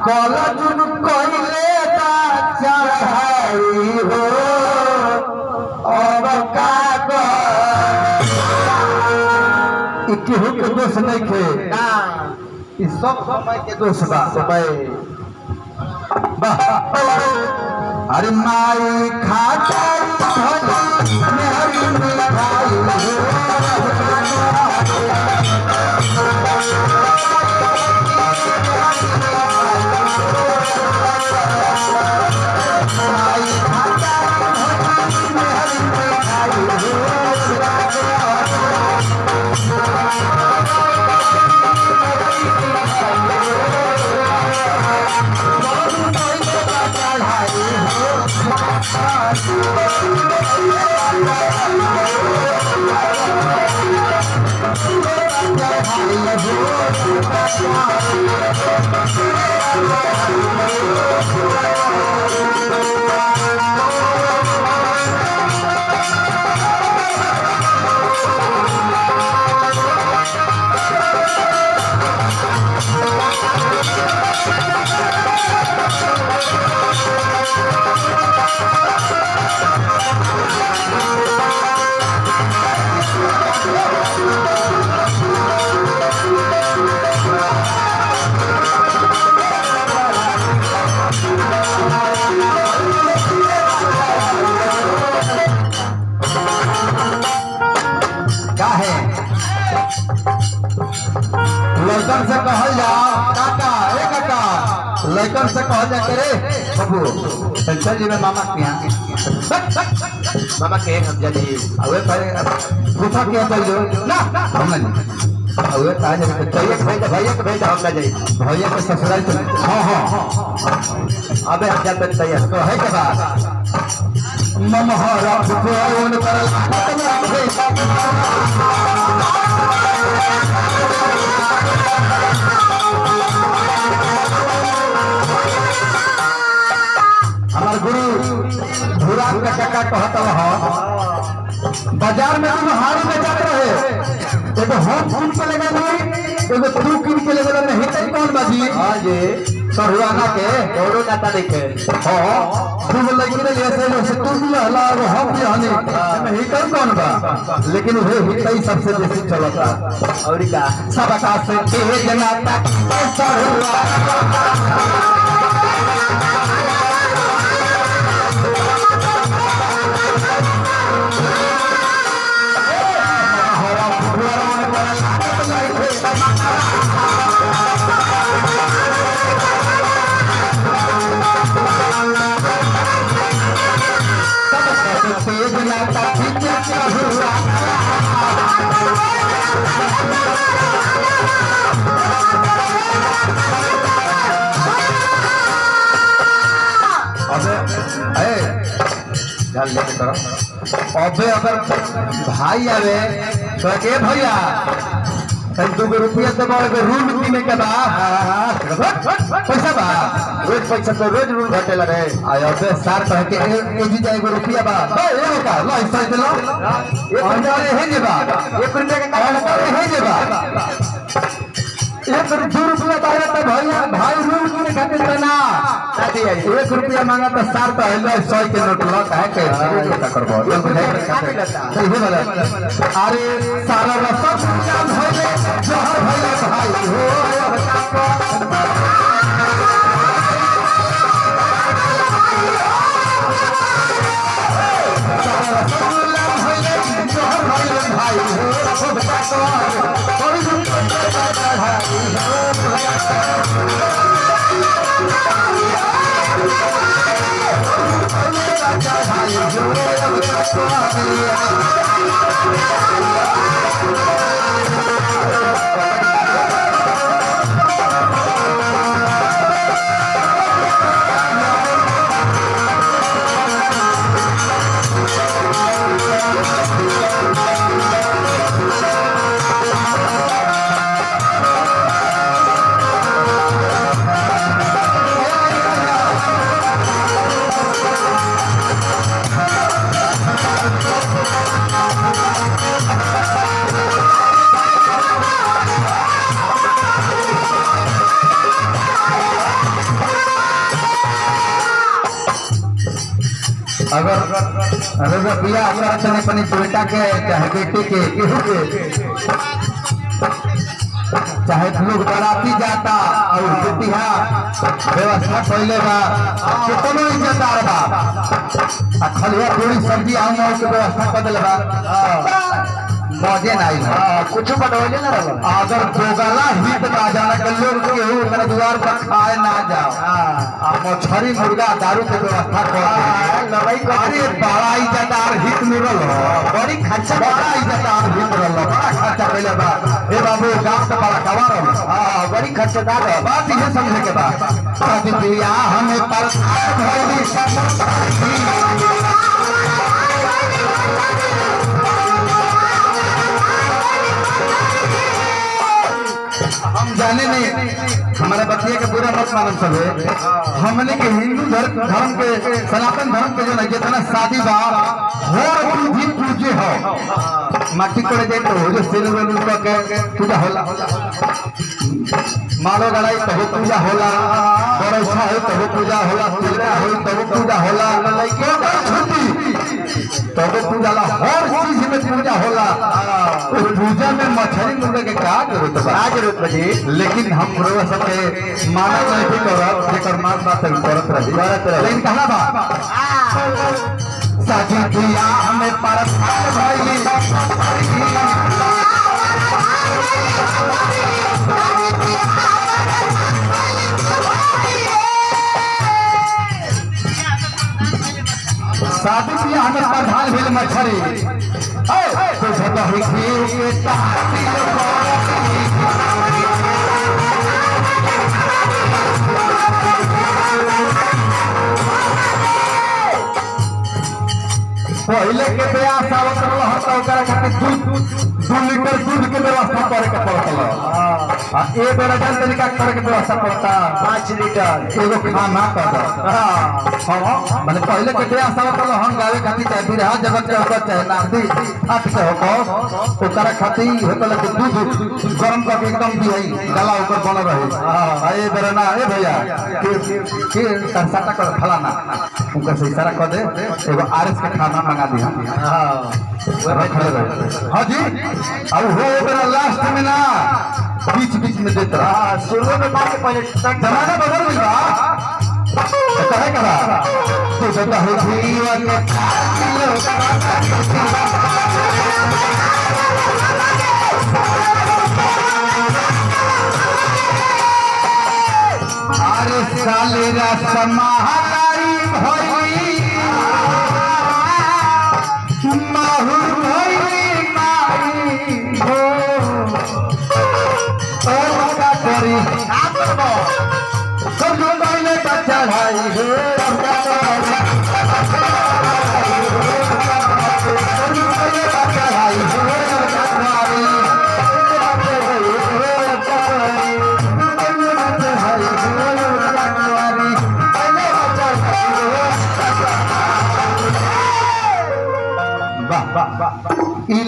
कलजुन कहले चढ़ाई हो अब का केहू के दोष नहीं खे सब समय के दोष बा समय अरे माई खाता लड़कन से कहल जाओ काका ए काका लड़कन से कहल जा करे बाबू चल जी में मामा के यहाँ मामा के हम जानी अवे पहले पूछा क्या चल जो ना हम नहीं अवे कहा जा चाहिए भैया के भेज हम ना जाई भैया के ससुराल चल हां हां अबे हम जाते तैयार तो है के बात ममहरा फुटोन कर हमार गुरु धुरान का काका कहता है बाजार में तुम हारी में जाते रहे एगो हम किन के लगा नहीं एगो तू किन के लगा नहीं तई कौन बाजी हां जी सरुआना के ओरो नाता देखे हां तू लगी रे ऐसे से तू भी हला और हम भी हनी नहीं कर कौन बा लेकिन वो हितई सबसे बेसी चलता और का सब आकाश से के जनाता सरुआना अबे अगर भाई आवे तो के भैया दो रुपया दबा रूल पीने के बाद पैसा बा रोज पैसा तो रोज रूल घटे लगे अबे सार कह के एजी जाए रुपया बा का लो हिस्सा दे लो है जे बा 1 रुपया के कारण है जे बा 1 रुपया दाया तो भैया भाई रूल पीने खातिर ना 1 रुपया मांगा तो सार तो है 100 के नोट लो काहे के करबो अरे सारा सब भइले जहर भइले भाई हो भाई हो अगर रुपया अगर चने अपनी बेटा के चाहे बेटे के केहू के चाहे लोग बराती जाता और बेटिया व्यवस्था कैले बा कितनो इज्जतदार बा आ खलिया पूरी सब्जी आम के व्यवस्था कर दिले बा मजे नहीं कुछ बनवले ना अगर जोगला हित ना जाना के लोग केहू मेरे द्वार पर खाए ना जाओ आ मछरी मुर्गा दारू के व्यवस्था कर लड़ाई अरे बड़ा इज्जतदार हित मिलल बड़ी खर्चा बड़ा इज्जतदार हित रहल बड़ा खर्चा कैले बा ए बाबू गांव से बड़ा कवार हां बड़ी खर्चदार बात ये समझे के बा शादी बियाह हमें पर हम जाने नहीं हमारे बतिया के पूरा मत मालूम सब हमने के हिंदू धर्म के सनातन धर्म के जो ना जितना शादी बा हो भी पूजे हो माटी करे जाए तो जो सिर के पूजा होला मालो गड़ाई तो पूजा होला बरसा हो तो पूजा होला पूजा हो तो पूजा होला लइके छुट्टी तब पूजा ला हर चीज में पूजा होला उस पूजा में मछली मुर्गे के का जरूरत बा जी लेकिन हम रोज सबके माना नहीं करब जेकर मान बात करत रही लेकिन कहला बा साजी किया हमें परस भाई शादी किया हमें प्रधान भेल मछरी तो जगह के पहले के ब्याह सावत रहल त ओकरा खातिर 2 लीटर दूध के व्यवस्था करे के पड़ता आ ए बेरा जन तरीका करे के व्यवस्था पड़ता 5 लीटर एगो खाना कर दो हां माने पहले के ब्याह सावत रहल हम गावे खातिर चाहे बिरहा जगत के ऊपर चाहे नाती हाथ से हो ओकरा खातिर होतल के दूध गरम करके एकदम दिहई गला ऊपर बन रहे आ ए बेरा ना ए भैया के सरसाटा कर फलाना उनका से इशारा कर दे एगो आरएस के खाना मंगा दी हाँ जी अब हो मेरा लास्ट में ना बीच बीच में देता रहा शुरू में बात पहले जमाना बदल गया कहे करा तो जब अरे साले समाहलाई भई सब लोग चढ़ाई है